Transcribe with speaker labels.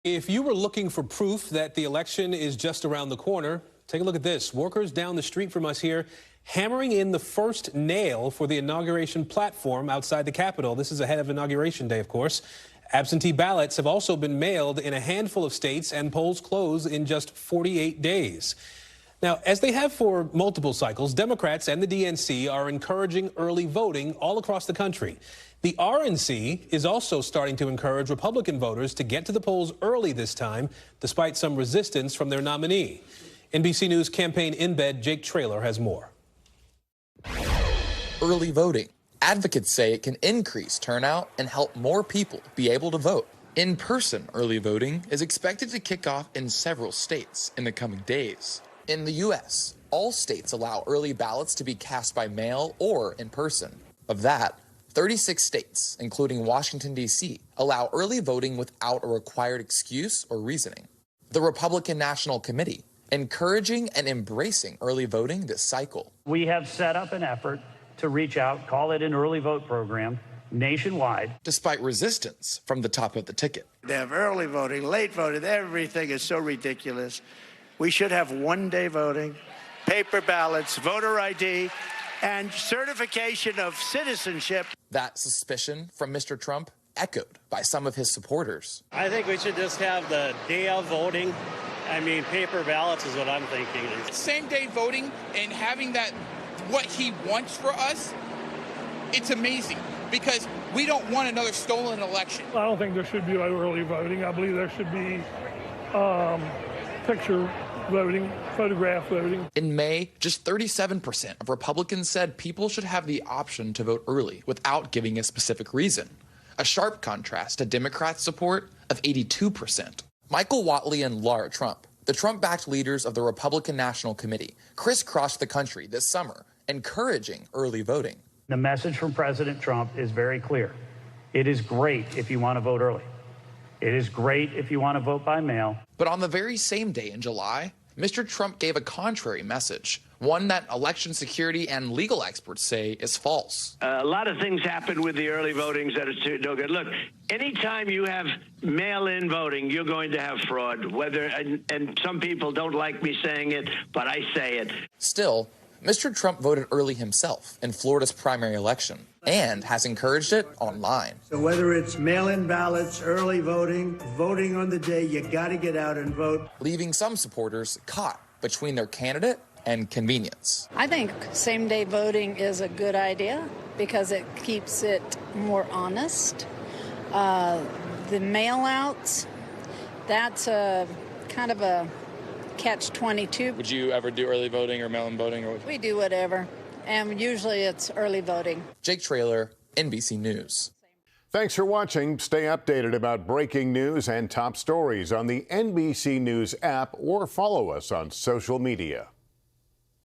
Speaker 1: If you were looking for proof that the election is just around the corner, take a look at this. Workers down the street from us here hammering in the first nail for the inauguration platform outside the Capitol. This is ahead of Inauguration Day, of course. Absentee ballots have also been mailed in a handful of states, and polls close in just 48 days. Now, as they have for multiple cycles, Democrats and the DNC are encouraging early voting all across the country. The RNC is also starting to encourage Republican voters to get to the polls early this time, despite some resistance from their nominee. NBC News campaign Embed Jake Traylor has more.
Speaker 2: Early voting. Advocates say it can increase turnout and help more people be able to vote. In-person early voting is expected to kick off in several states in the coming days. In the U.S., all states allow early ballots to be cast by mail or in person. Of that, 36 states, including Washington, D.C., allow early voting without a required excuse or reasoning. The Republican National Committee encouraging and embracing early voting this cycle.
Speaker 3: We have set up an effort to reach out, call it an early vote program, nationwide.
Speaker 2: Despite resistance from the top of the ticket.
Speaker 4: They have early voting, late voting, everything is so ridiculous. We should have one-day voting, paper ballots, voter ID, and certification of citizenship.
Speaker 2: That suspicion from Mr. Trump echoed by some of his supporters.
Speaker 5: I think we should just have the day of voting. I mean, paper ballots is what I'm thinking.
Speaker 6: Same day voting and having that, what he wants for us, it's amazing because we don't want another stolen election.
Speaker 7: I don't think there should be early voting. I believe there should be picture voting, photograph voting.
Speaker 2: In May, just 37% of Republicans said people should have the option to vote early without giving a specific reason. A sharp contrast to Democrats' support of 82%. Michael Whatley and Laura Trump, the Trump-backed leaders of the Republican National Committee, crisscrossed the country this summer, encouraging early voting.
Speaker 3: The message from President Trump is very clear. It is great if you want to vote early. It is great if you want to vote by mail.
Speaker 2: But on the very same day in July, Mr. Trump gave a contrary message, one that election security and legal experts say is false.
Speaker 4: A lot of things happen with the early votings that are no good. Look, anytime you have mail-in voting, you're going to have fraud. And some people don't like me saying it, but I say it.
Speaker 2: Still, Mr. Trump voted early himself in Florida's primary election and has encouraged it online.
Speaker 4: So whether it's mail-in ballots, early voting, voting on the day, you got to get out and vote.
Speaker 2: Leaving some supporters caught between their candidate and convenience.
Speaker 8: I think same-day voting is a good idea because it keeps it more honest. The mail-outs, that's a kind of a catch-22.
Speaker 9: Would you ever do early voting or mail-in voting?
Speaker 8: We do whatever, and usually it's early voting.
Speaker 2: Jake Traylor, NBC News.
Speaker 10: Thanks for watching. Stay updated about breaking news and top stories on the NBC News app or follow us on social media.